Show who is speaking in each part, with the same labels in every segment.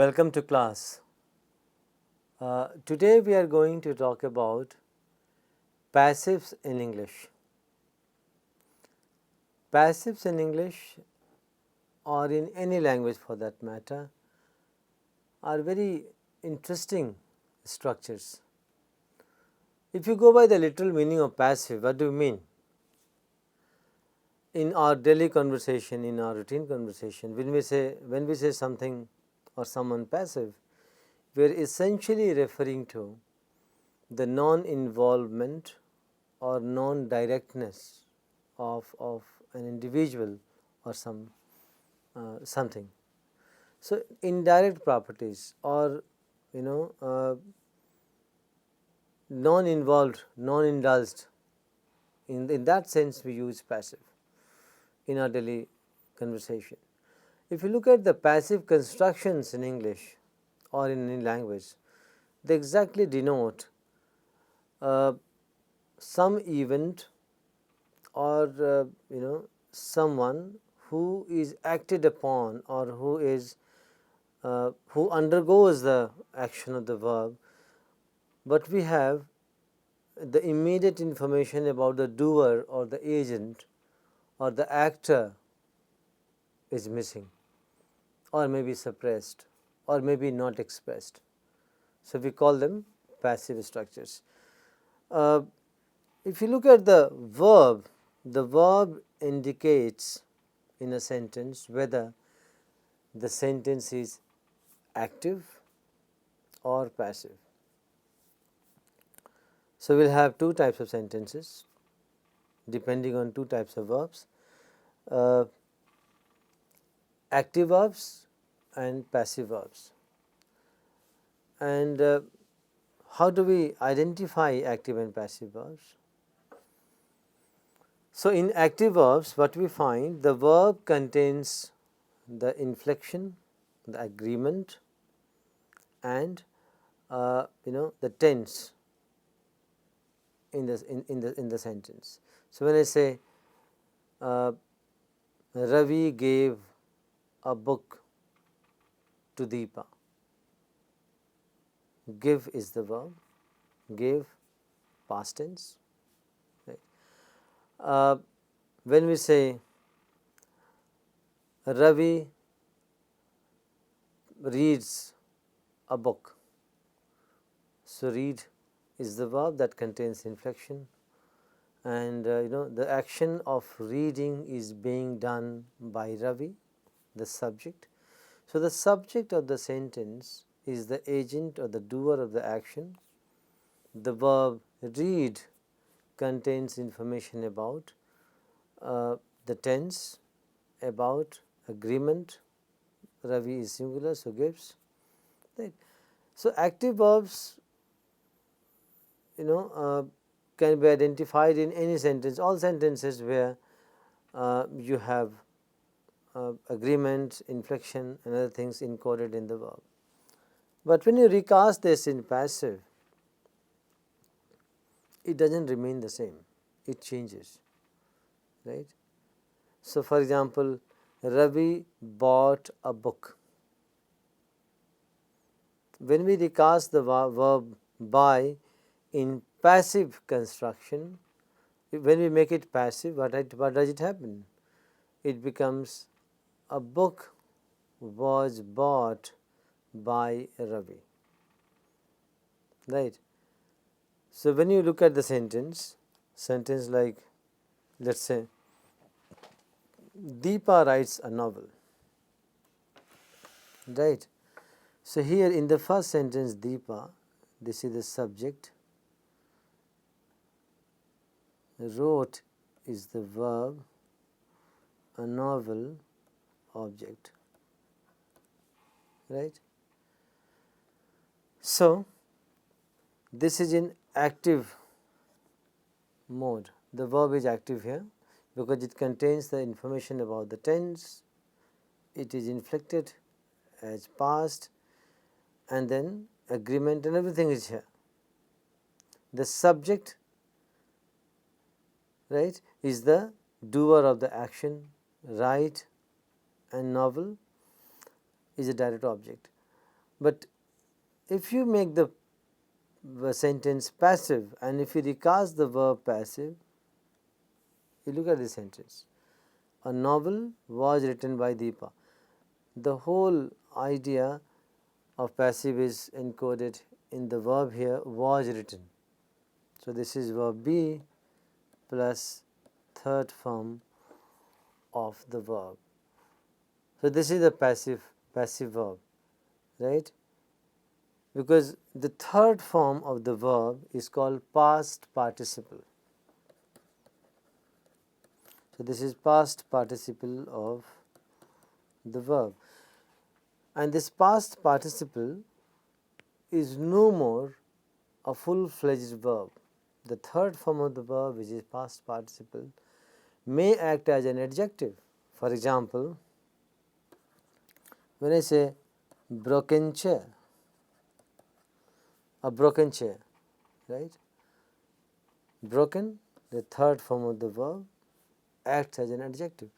Speaker 1: Welcome to class. Today we are going to talk about passives in English. Passives in English or in any language for that matter are very interesting structures. If you go by the literal meaning of passive, what do you mean? In our daily conversation, in our routine conversation, when we say something or someone passive, we are essentially referring to the non-involvement or non-directness of an individual or something. So, indirect properties or non-involved, non-indulged, in that sense we use passive in our daily conversation. If you look at the passive constructions in English or in any language, they exactly denote some event or someone who is acted upon or who undergoes the action of the verb, but we have the immediate information about the doer or the agent or the actor is missing or maybe suppressed or maybe not expressed. So, we call them passive structures. If you look at the verb indicates in a sentence whether the sentence is active or passive. So, we will have two types of sentences depending on two types of verbs, active verbs and passive verbs. And how do we identify active and passive verbs? So, in active verbs, what we find, the verb contains the inflection, the agreement, and the tense in the sentence. So, when I say Ravi gave a book to Deepa, give is the verb, gave past tense. Right. When we say Ravi reads a book, so read is the verb that contains inflection, and the action of reading is being done by Ravi, the subject. So, the subject of the sentence is the agent or the doer of the action. The verb read contains information about the tense, about agreement. Ravi is singular, so gives. Right. So, active verbs can be identified in any sentence, all sentences where you have agreement, inflection and other things encoded in the verb. But when you recast this in passive, it does not remain the same, it changes, right. So, for example, Ravi bought a book. When we recast the verb buy in passive construction, when we make it passive, what does it happen? It becomes a book was bought by Ravi, right. So, when you look at the sentence like, let us say Deepa writes a novel, right. So, here in the first sentence Deepa, this is the subject, wrote is the verb, a novel object, right. So, this is in active mode, the verb is active here because it contains the information about the tense, it is inflected as past, and then agreement and everything is here. The subject, right, is the doer of the action, write, and novel is a direct object. But if you make the sentence passive and if you recast the verb passive, you look at this sentence. A novel was written by Deepa. The whole idea of passive is encoded in the verb here, was written. So, this is verb be plus third form of the verb. So, this is the passive verb, right, because the third form of the verb is called past participle. So, this is past participle of the verb, and this past participle is no more a full-fledged verb. The third form of the verb, which is past participle, may act as an adjective. For example, when I say broken chair, a broken chair, right? Broken, the third form of the verb, acts as an adjective.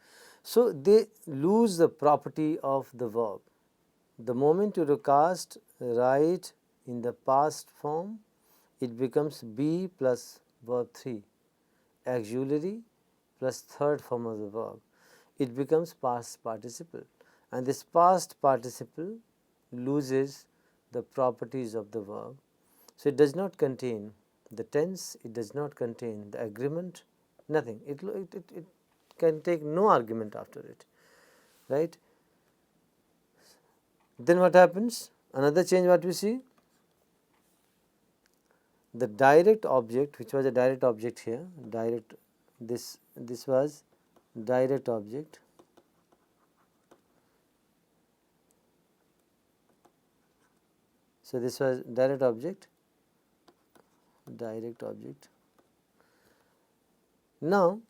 Speaker 1: So, they lose the property of the verb. The moment you recast right in the past form, it becomes be plus verb 3, auxiliary plus third form of the verb. It becomes past participle, and this past participle loses the properties of the verb. So, it does not contain the tense, it does not contain the agreement, nothing. It can take no argument after it, right. Then what happens? Another change what we see, the direct object, which was a direct object here, direct, this was direct object, so this was direct object. Now,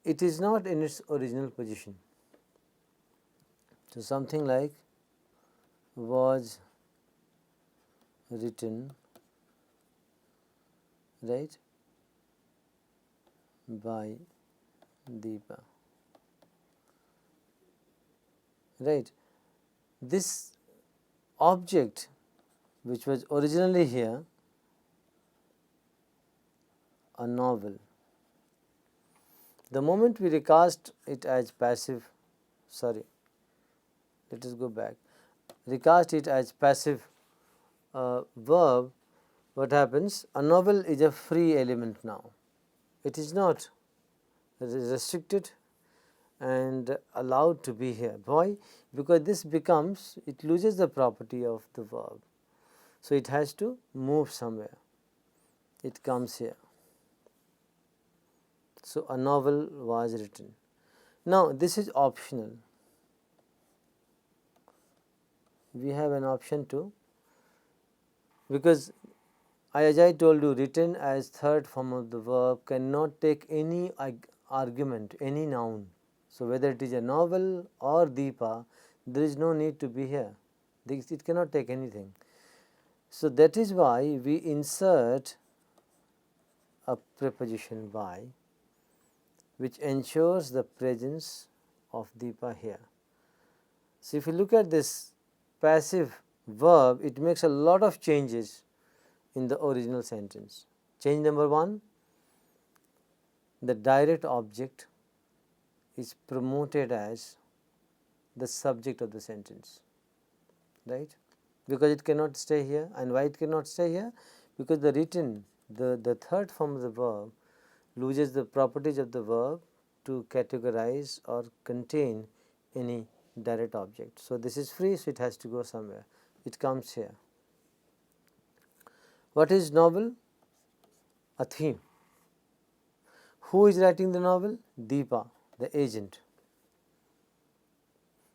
Speaker 1: it is not in its original position. So, something like was written, right, by Deepa, right. This object which was originally here, a novel, the moment we recast it as passive, let us go back, recast it as passive verb, what happens? A novel is a free element now. It is not restricted and allowed to be here. Why? Because this becomes, it loses the property of the verb. So, it has to move somewhere. It comes here. So, a novel was written. Now, this is optional. We have an option too, because as I told you, written as third form of the verb cannot take any argument, any noun. So, whether it is a novel or Deepa, there is no need to be here. It cannot take anything. So, that is why we insert a preposition by, which ensures the presence of Deepa here. So, if you look at this passive verb, it makes a lot of changes in the original sentence. Change number 1, the direct object is promoted as the subject of the sentence, right, because it cannot stay here. And why it cannot stay here? Because the written, the third form of the verb loses the properties of the verb to categorize or contain any direct object. So, this is free, so it has to go somewhere. It comes here. What is novel? A theme. Who is writing the novel? Deepa, the agent.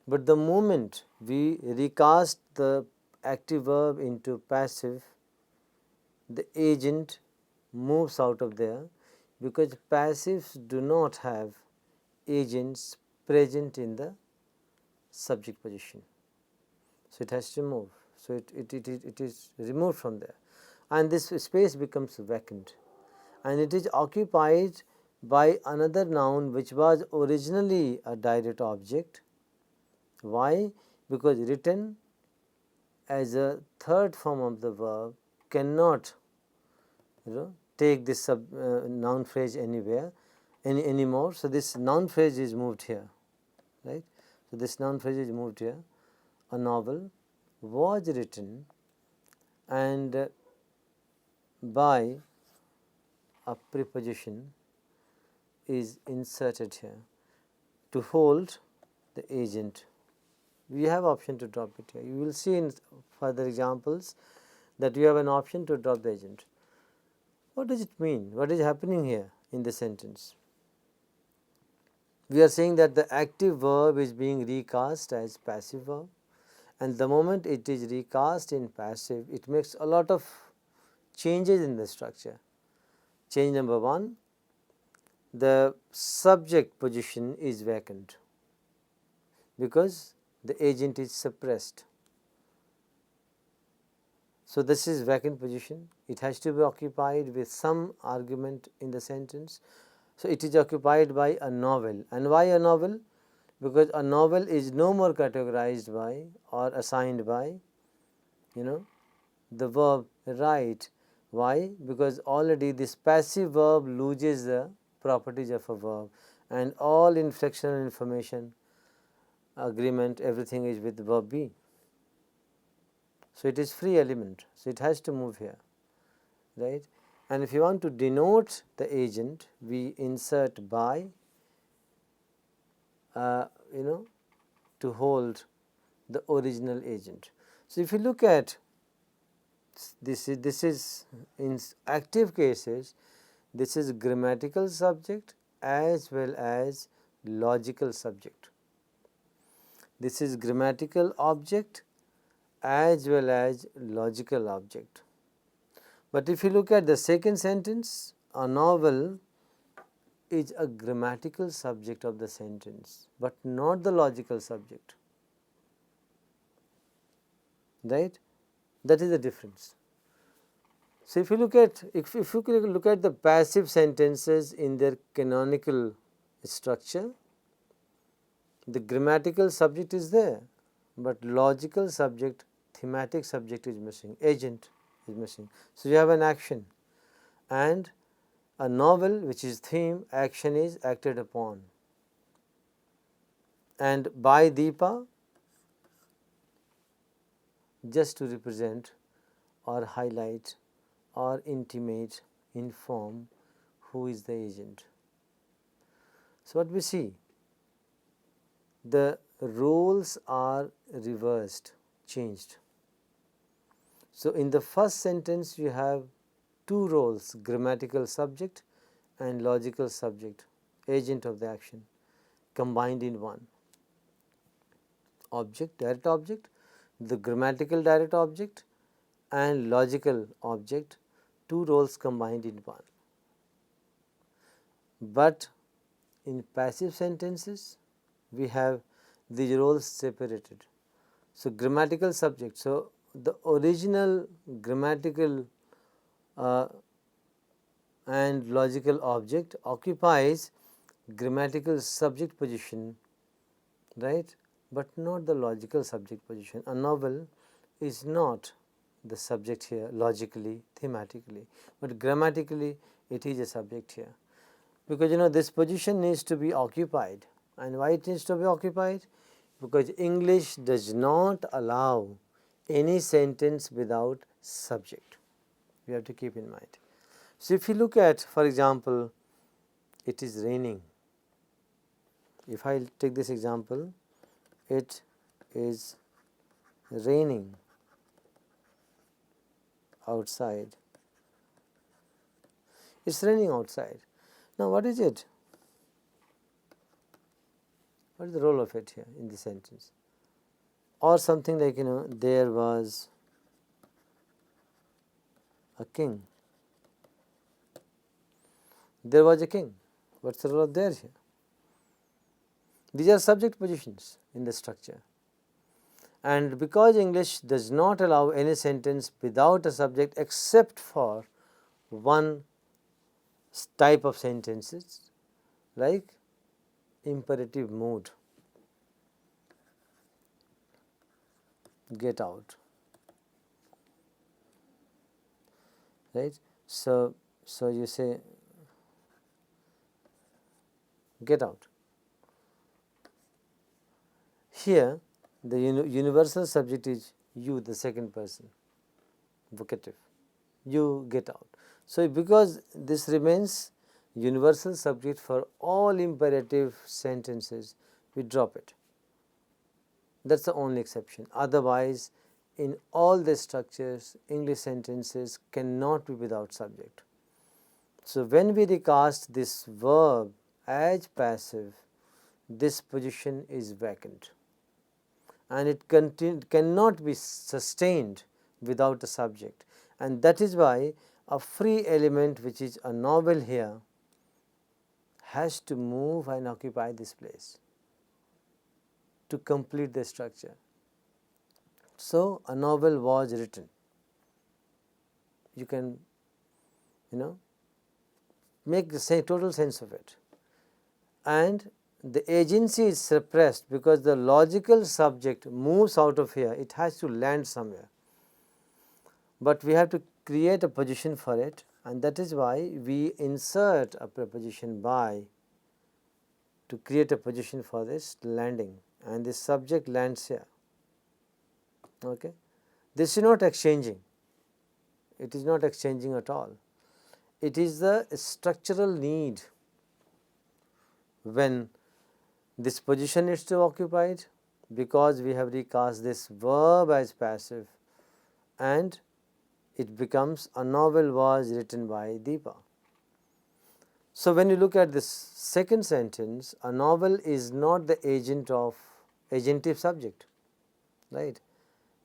Speaker 1: But the moment we recast the active verb into passive, the agent moves out of there, because passives do not have agents present in the subject position. So, it has to move. So, it is removed from there, and this space becomes vacant, and it is occupied by another noun which was originally a direct object. Why? Because written as a third form of the verb cannot take this noun phrase anywhere anymore. So, this noun phrase is moved here, right. So, this noun phrase is moved here. A novel was written and by a preposition is inserted here to hold the agent. We have option to drop it here. You will see in further examples that you have an option to drop the agent. What does it mean? What is happening here in the sentence? We are saying that the active verb is being recast as passive verb, and the moment it is recast in passive, it makes a lot of changes in the structure. Change number 1, the subject position is vacant because the agent is suppressed. So, this is vacant position. It has to be occupied with some argument in the sentence. So, it is occupied by a novel. And why a novel? Because a novel is no more categorized by or assigned by the verb write. Why? Because already this passive verb loses the properties of a verb, and all inflectional information, agreement, everything is with verb be. So, it is free element. So, it has to move here, right. And if you want to denote the agent, we insert by to hold the original agent. So, if you look at this is in active cases, this is grammatical subject as well as logical subject. This is grammatical object as well as logical object. But if you look at the second sentence, a novel is a grammatical subject of the sentence, but not the logical subject, right. That is the difference. So, if you look at the passive sentences in their canonical structure, the grammatical subject is there, but logical subject, thematic subject is missing, agent is missing. So, you have an action, and a novel which is theme, action is acted upon, and by Deepa just to represent or highlight or intimate, inform who is the agent. So, what we see, the roles are reversed, changed. So, in the first sentence you have two roles, grammatical subject and logical subject, agent of the action, combined in one. Object, direct object, the grammatical direct object and logical object, two roles combined in one. But in passive sentences, we have these roles separated. So, grammatical subject. So, the original grammatical and logical object occupies grammatical subject position, right, but not the logical subject position. A novel is not the subject here logically, thematically, but grammatically it is a subject here, because this position needs to be occupied. And why it needs to be occupied? Because English does not allow any sentence without subject. We have to keep in mind. So, if you look at, for example, it is raining. If I take this example, it is raining outside. It's raining outside. Now, what is it? What is the role of it here in the sentence? Or something like, there was a king. There was a king. What's the role of there here? These are subject positions in the structure. And because English does not allow any sentence without a subject except for one type of sentences, like imperative mood, get out, right. So you say get out. Here the universal subject is you, the second person, vocative, you get out. So because this remains universal subject for all imperative sentences, we drop it. That is the only exception. Otherwise, in all the structures, English sentences cannot be without subject. So when we recast this verb as passive, this position is vacant and it cannot be sustained without a subject, and that is why a free element, which is a novel here, has to move and occupy this place to complete the structure. So a novel was written. You can make the total sense of it, and the agency is suppressed because the logical subject moves out of here, it has to land somewhere, but we have to create a position for it, and that is why we insert a preposition by to create a position for this landing, and this subject lands here. Okay. This is not exchanging, it is not exchanging at all. It is the structural need. When this position is to be occupied, because we have recast this verb as passive, and it becomes a novel was written by Deepa. So when you look at this second sentence, a novel is not the agent of agentive subject, right?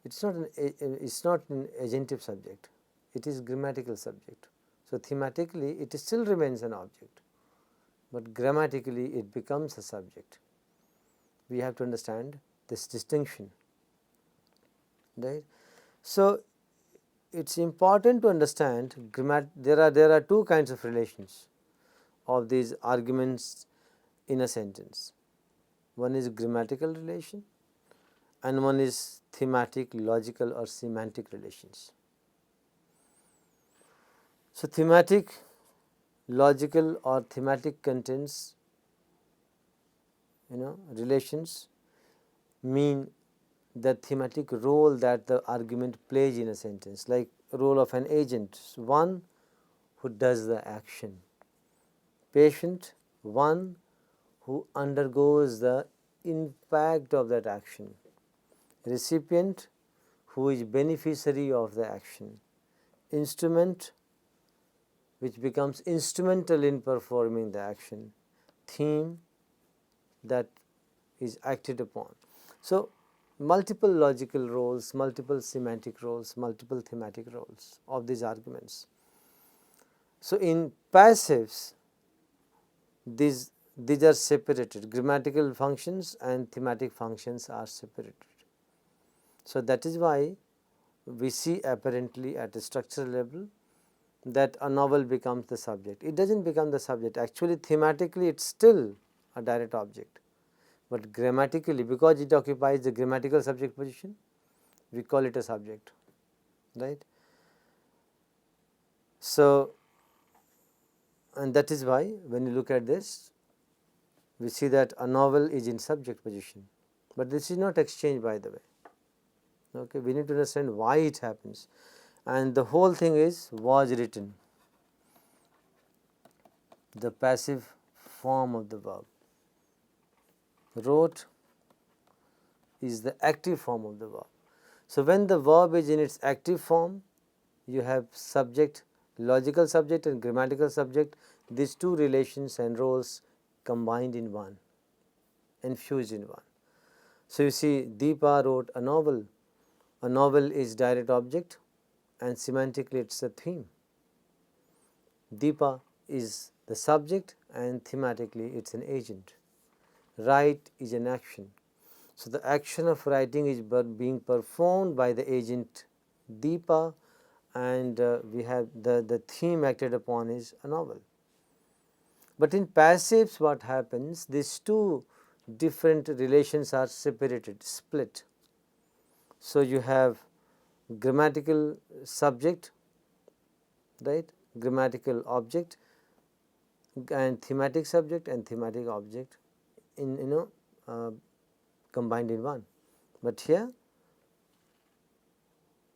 Speaker 1: It's not an agentive subject, it is grammatical subject. So thematically it still remains an object, but grammatically it becomes a subject. We have to understand this distinction, right? So it is important to understand there are two kinds of relations of these arguments in a sentence. One is grammatical relation and one is thematic, logical or semantic relations. So thematic, logical or thematic contents relations mean the thematic role that the argument plays in a sentence, like role of an agent, one who does the action, patient, one who undergoes the impact of that action, recipient, who is beneficiary of the action, instrument, which becomes instrumental in performing the action, theme, that is acted upon. So multiple logical roles, multiple semantic roles, multiple thematic roles of these arguments. So in passives, these are separated, grammatical functions and thematic functions are separated. So that is why we see apparently at a structural level that a novel becomes the subject. It does not become the subject, actually thematically it is still a direct object, but grammatically, because it occupies the grammatical subject position, we call it a subject, right. So, and that is why when you look at this, we see that a novel is in subject position, but this is not exchange, by the way. Okay, we need to understand why it happens, and the whole thing is was written, the passive form of the verb. Wrote is the active form of the verb. So when the verb is in its active form, you have subject, logical subject and grammatical subject, these two relations and roles combined in one, infused in one. So you see Deepa wrote a novel. A novel is direct object and semantically it is a theme. Deepa is the subject and thematically it is an agent. Write is an action. So the action of writing is being performed by the agent Deepa, and we have the theme acted upon is a novel. But in passives what happens, these two different relations are separated, split. So you have grammatical subject right? Grammatical object and thematic subject and thematic object in combined in one. But here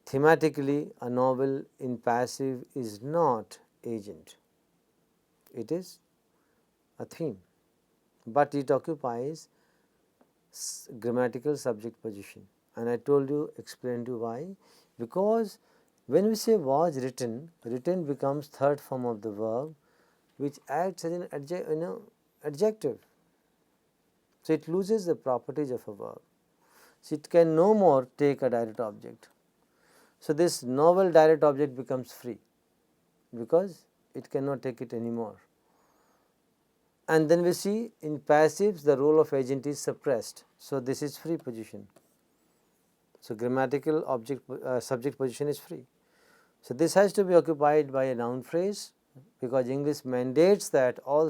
Speaker 1: thematically a novel in passive is not agent, it is a theme, but it occupies grammatical subject position, and I told you, explained you why. Because when we say was written, written becomes third form of the verb, which acts as an adjective. So it loses the properties of a verb. So it can no more take a direct object. So this novel direct object becomes free because it cannot take it anymore. And then we see in passives the role of agent is suppressed. So this is free position. So grammatical object subject position is free. So this has to be occupied by a noun phrase, because English mandates that all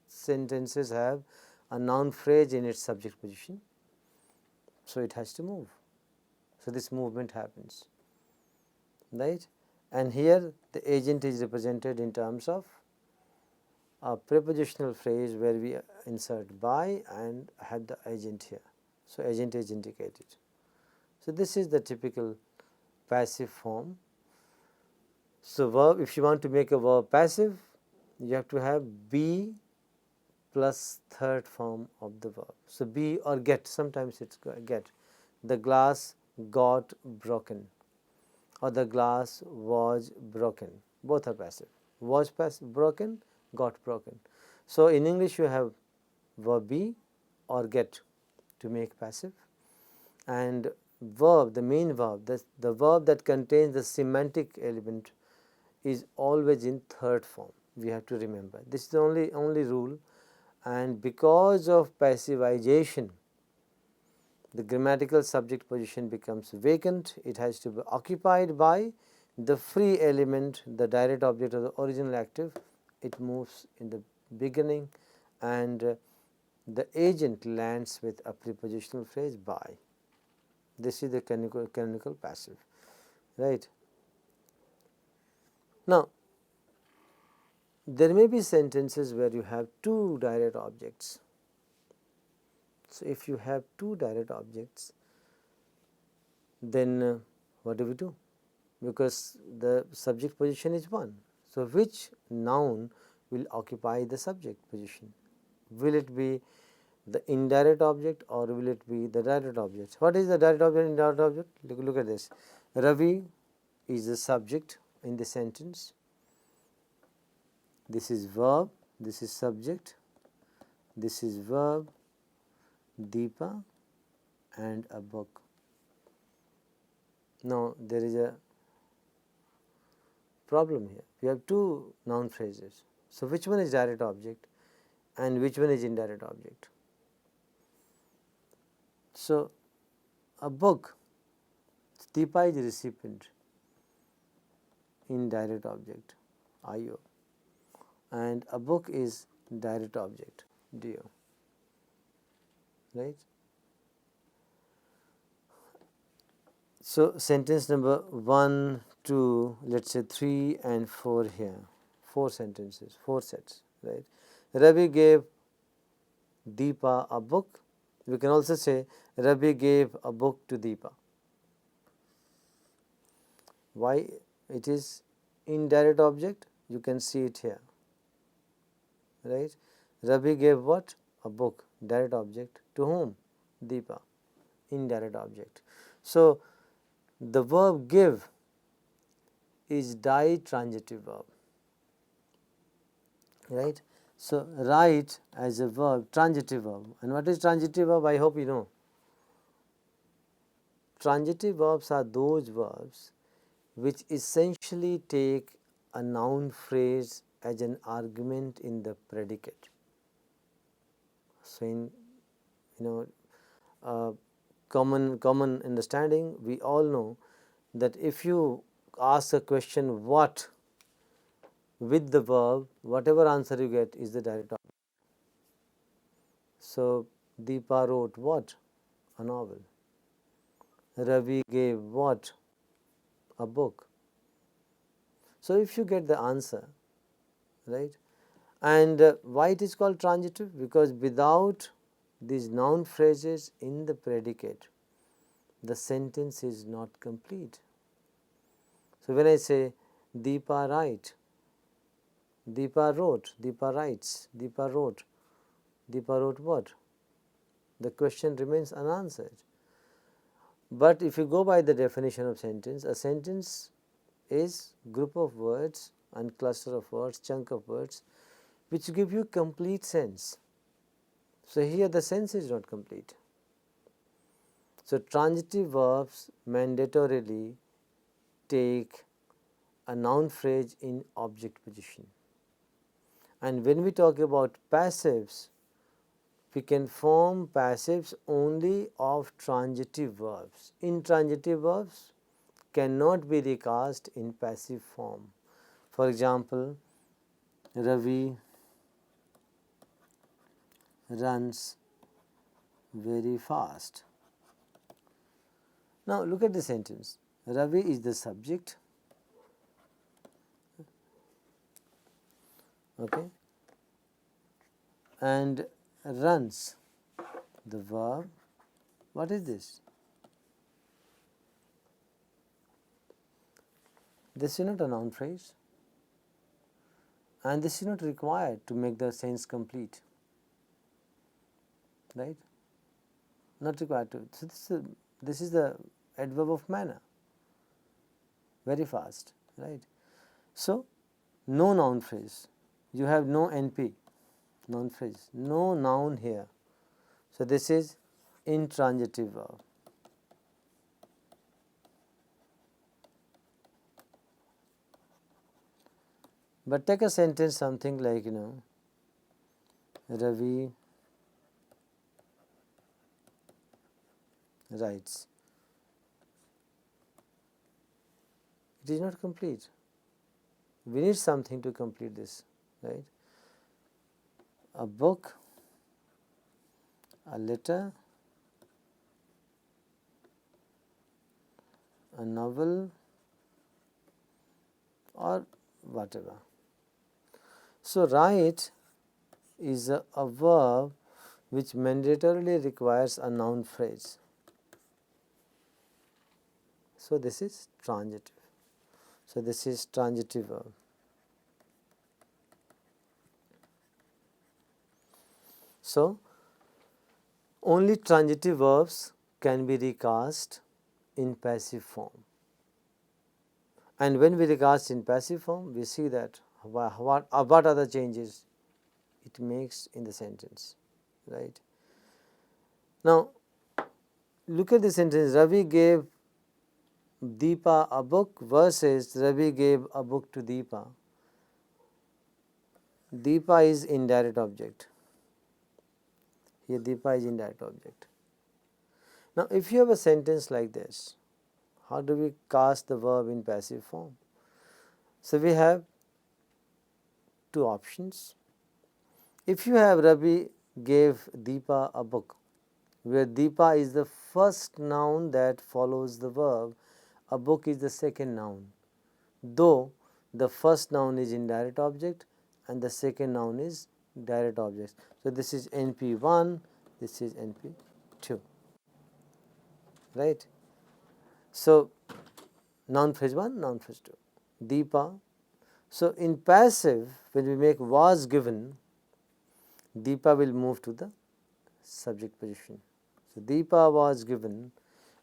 Speaker 1: sentences have a noun phrase in its subject position. So it has to move. So this movement happens, right? And here the agent is represented in terms of a prepositional phrase where we insert by and have the agent here. So agent is indicated. So this is the typical passive form. So verb, if you want to make a verb passive, you have to have be plus third form of the verb. So be or get, sometimes it's get. The glass got broken, or the glass was broken. Both are passive. Was passive, broken, got broken. So in English you have verb be or get to make passive, and verb, the main verb, the verb that contains the semantic element is always in third form. We have to remember this is the only rule. And because of passivization, the grammatical subject position becomes vacant. It has to be occupied by the free element, the direct object of the original active. It moves in the beginning, and the agent lands with a prepositional phrase by. This is the canonical passive, right? Now, there may be sentences where you have two direct objects. So if you have two direct objects, then what do we do? Because the subject position is one. So which noun will occupy the subject position? Will it be the indirect object or will it be the direct object? What is the direct object and indirect object? Look at this. Ravi is the subject in the sentence. This is verb, this is subject, this is verb, Deepa and a book. Now there is a problem here. We have two noun phrases. So which one is direct object and which one is indirect object? So a book, Deepa is the recipient, indirect object, IO, and a book is direct object, DO, right? So sentence number 1, 2, let's say 3 and 4 here, 4 sentences, 4 sets, right? Ravi gave Deepa a book. We can also say Ravi gave a book to Deepa. Why it is indirect object? You can see it here, right? Ravi gave what? A book, direct object. To whom? Deepa, indirect object. So the verb give is ditransitive verb, right? So write as a verb, transitive verb. And what is transitive verb? I hope you know. Transitive verbs are those verbs which essentially take a noun phrase as an argument in the predicate. So in common understanding, we all know that if you ask a question what with the verb, whatever answer you get is the direct object. So Deepa wrote what? A novel. Ravi gave what? A book. So, if you get the answer, right, and why it is called transitive? Because without these noun phrases in the predicate, the sentence is not complete. So, when I say Deepa write, Deepa wrote, Deepa writes, Deepa wrote what? The question remains unanswered. But if you go by the definition of sentence, a sentence is group of words and cluster of words, chunk of words, which give you complete sense. So, here the sense is not complete. So, transitive verbs mandatorily take a noun phrase in object position. And when we talk about passives, we can form passives only of transitive verbs. Intransitive verbs cannot be recast in passive form. For example, Ravi runs very fast. Now, look at the sentence. Ravi is the subject, okay, and runs, the verb. What is this? This is not a noun phrase, and this is not required to make the sense complete, right? Not required to. So, this is the adverb of manner, very fast, right? So, no noun phrase, you have no NP, noun phrase, no noun here. So, this is intransitive verb. But take a sentence something like, Ravi writes. It is not complete. We need something to complete this, right? A book, a letter, a novel, or whatever. So, write is a verb which mandatorily requires a noun phrase. So, this is transitive. So, this is transitive verb. So, only transitive verbs can be recast in passive form. And when we recast in passive form, we see that what are the changes it makes in the sentence, right. Now, look at the sentence, Ravi gave Deepa a book versus Ravi gave a book to Deepa. Deepa is indirect object. Here Deepa is indirect object. Now, if you have a sentence like this, how do we cast the verb in passive form? So, we have two options. If you have Ravi gave Deepa a book, where Deepa is the first noun that follows the verb, a book is the second noun, though the first noun is indirect object and the second noun is direct object. So, this is NP1, this is NP2, right. So, noun phrase 1, noun phrase 2, Deepa. So, in passive, when we make was given, Deepa will move to the subject position. So, Deepa was given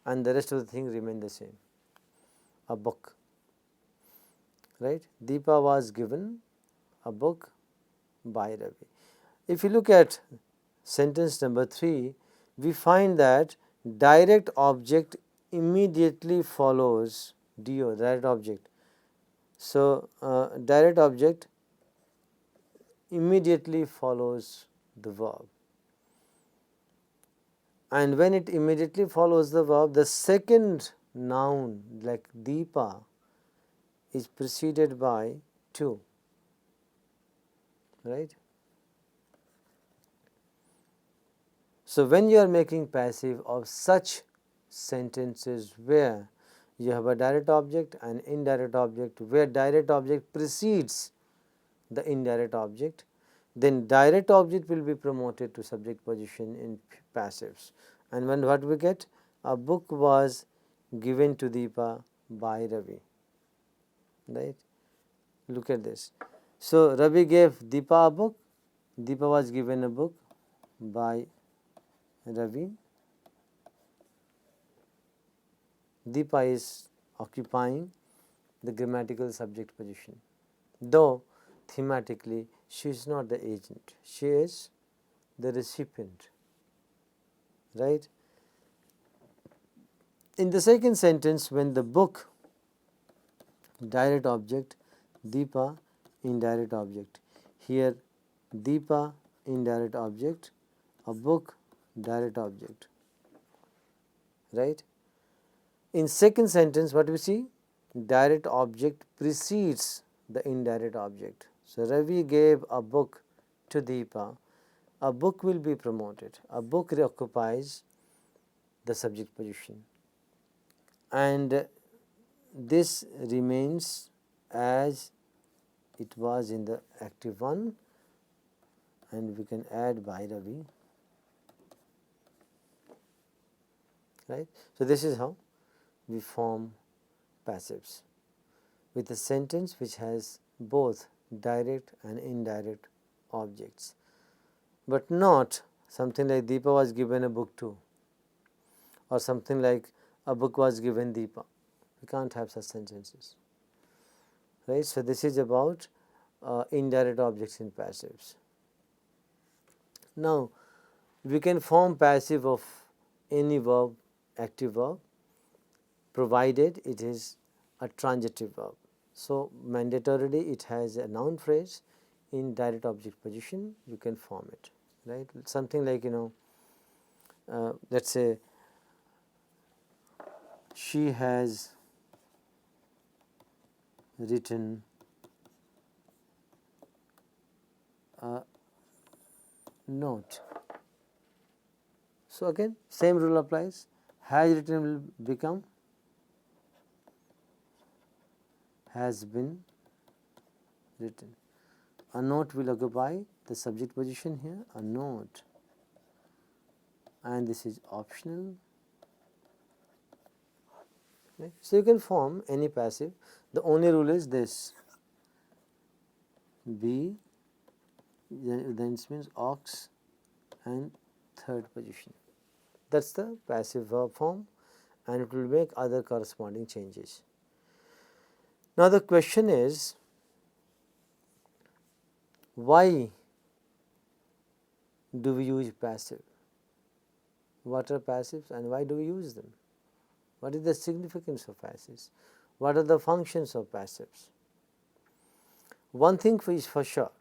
Speaker 1: and the rest of the thing remain the same, a book, right. Deepa was given a book by Ravi. If you look at sentence number 3, we find that direct object immediately follows DO, direct object. So, direct object immediately follows the verb, and when it immediately follows the verb, the second noun like Deepa is preceded by 2, right. So, when you are making passive of such sentences where You have a direct object and indirect object, where direct object precedes the indirect object, then direct object will be promoted to subject position in passives. And when what we get? A book was given to Deepa by Ravi, right. Look at this. So, Ravi gave Deepa a book, Deepa was given a book by Ravi. Deepa is occupying the grammatical subject position, though thematically she is not the agent, she is the recipient, right. In the second sentence, when the book direct object, Deepa indirect object, here Deepa indirect object, a book direct object, right. In second sentence, what we see? Direct object precedes the indirect object. So, Ravi gave a book to Deepa, a book will be promoted, a book occupies the subject position, and this remains as it was in the active one, and we can add by Ravi, right. So, this is how we form passives with a sentence which has both direct and indirect objects, but not something like Deepa was given a book to, or something like a book was given Deepa. We can't have such sentences, right. So, this is about indirect objects in passives. Now, we can form passive of any verb, active verb, provided it is a transitive verb. So, mandatorily it has a noun phrase in direct object position, you can form it, right. Something like, let us say she has written a note. So, again same rule applies, has written will become has been written. A note will occupy the subject position here, a note, and this is optional. Right. So, you can form any passive, the only rule is this, be, then it means ox and third position. That is the passive verb form, and it will make other corresponding changes. Now, the question is, why do we use passive? What are passives and why do we use them? What is the significance of passives? What are the functions of passives? One thing is for sure,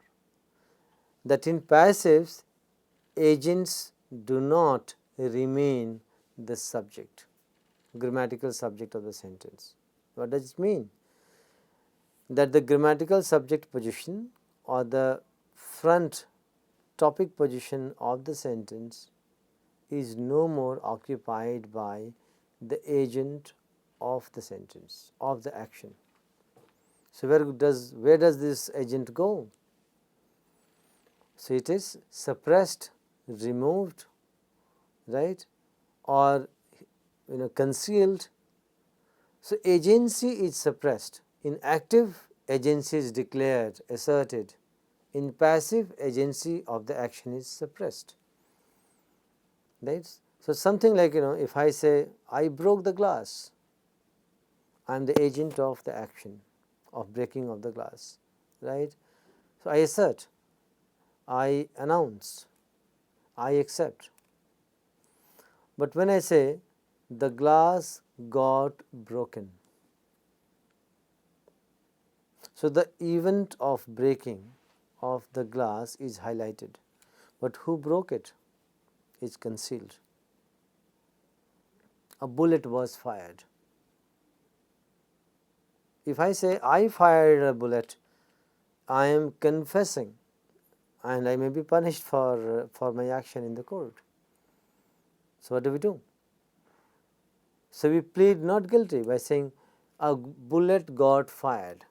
Speaker 1: that in passives agents do not remain the subject, grammatical subject of the sentence. What does it mean? That the grammatical subject position or the front topic position of the sentence is no more occupied by the agent of the sentence, of the action. So, where does this agent go? So, it is suppressed, removed, right, or concealed. So, agency is suppressed. In active, agency is declared, asserted. In passive, agency of the action is suppressed, right. So, something like if I say I broke the glass, I am the agent of the action of breaking of the glass, right. So, I assert, I announce, I accept. But when I say the glass got broken, so the event of breaking of the glass is highlighted, but who broke it is concealed. A bullet was fired. If I say I fired a bullet, I am confessing and I may be punished for my action in the court. So, what do we do? So, we plead not guilty by saying a bullet got fired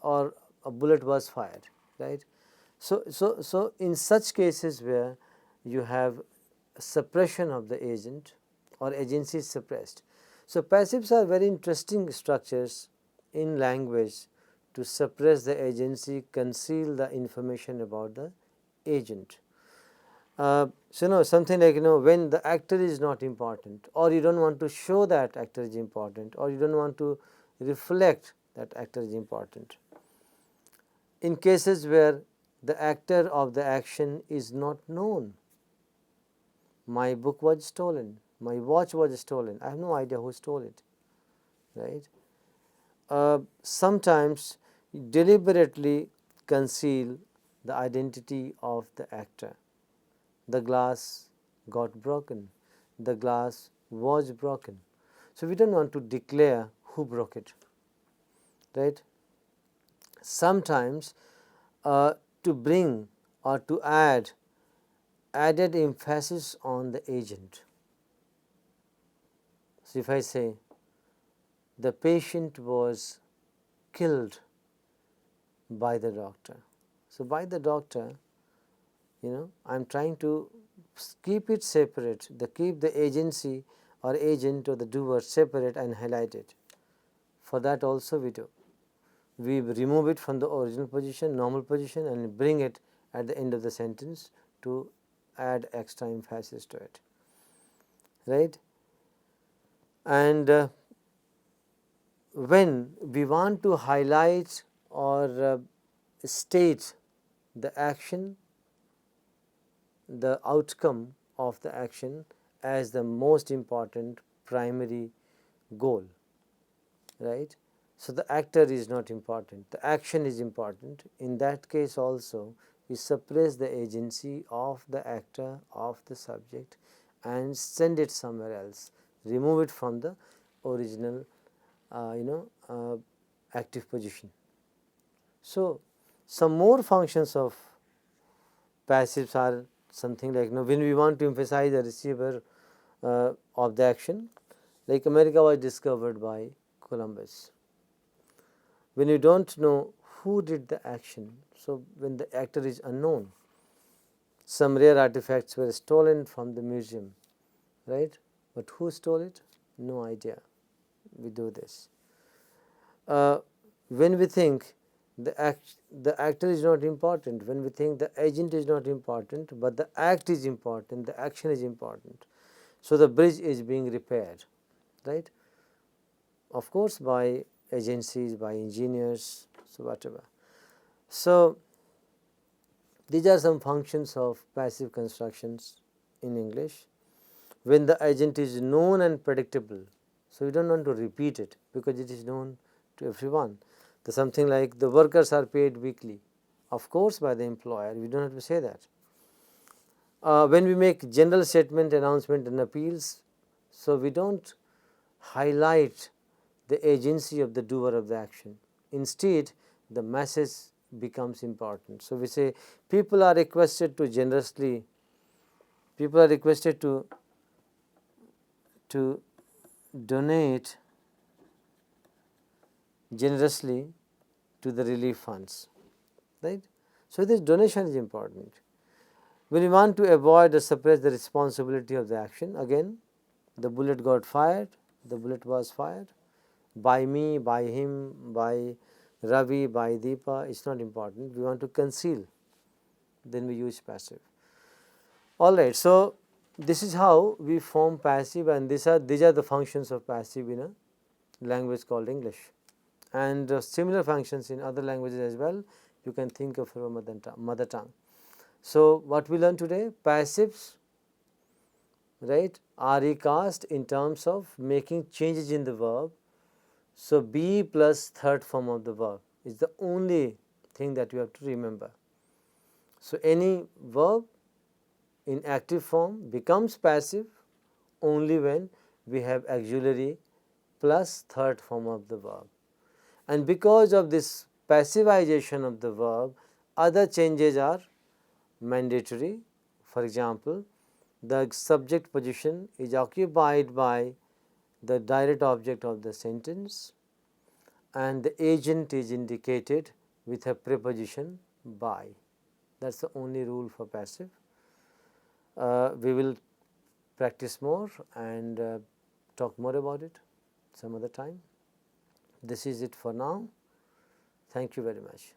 Speaker 1: or a bullet was fired, right. So, in such cases where you have suppression of the agent or agency is suppressed. So, passives are very interesting structures in language to suppress the agency, conceal the information about the agent. So, something like when the actor is not important, or you don't want to show that actor is important, or you don't want to reflect that actor is important. In cases where the actor of the action is not known, my book was stolen, my watch was stolen, I have no idea who stole it, right. Sometimes deliberately conceal the identity of the actor. The glass got broken, the glass was broken. So, we don't want to declare who broke it, right. Sometimes to bring or to added emphasis on the agent. So, if I say the patient was killed by the doctor. So, by the doctor, I am trying to keep it separate, keep the agency or agent or the doer separate and highlight it. For that also we do. We remove it from the original position, normal position, and bring it at the end of the sentence to add extra emphasis to it, right. And when we want to highlight or state the action, the outcome of the action as the most important primary goal, right. So, the actor is not important, the action is important. In that case also we suppress the agency of the actor, of the subject, and send it somewhere else, remove it from the original active position. So, some more functions of passives are something like when we want to emphasize the receiver of the action, like America was discovered by Columbus. When you don't know who did the action, so when the actor is unknown, some rare artifacts were stolen from the museum, right, but who stole it? No idea. We do this. When we think the actor is not important, when we think the agent is not important, but the act is important, the action is important. So, the bridge is being repaired, right, of course by agencies, by engineers, so whatever. So, these are some functions of passive constructions in English. When the agent is known and predictable, so we don't want to repeat it because it is known to everyone. The something like the workers are paid weekly, of course by the employer, we don't have to say that. When we make general statement, announcement and appeals, so we don't highlight the agency of the doer of the action. Instead, the message becomes important. So, we say people are requested to generously, people are requested to donate generously to the relief funds, right. So, this donation is important. When we want to avoid or suppress the responsibility of the action, again the bullet got fired, the bullet was fired by me, by him, by Ravi, by Deepa, it is not important. We want to conceal, then we use passive. Alright, so this is how we form passive, and these are the functions of passive in a language called English, and similar functions in other languages as well. You can think of your mother tongue. So, what we learned today, passives, right, are recast in terms of making changes in the verb. So, be plus third form of the verb is the only thing that you have to remember. So, any verb in active form becomes passive only when we have auxiliary plus third form of the verb, and because of this passivization of the verb, other changes are mandatory. For example, the subject position is occupied by the direct object of the sentence, and the agent is indicated with a preposition by. That is the only rule for passive. We will practice more and talk more about it some other time. This is it for now. Thank you very much.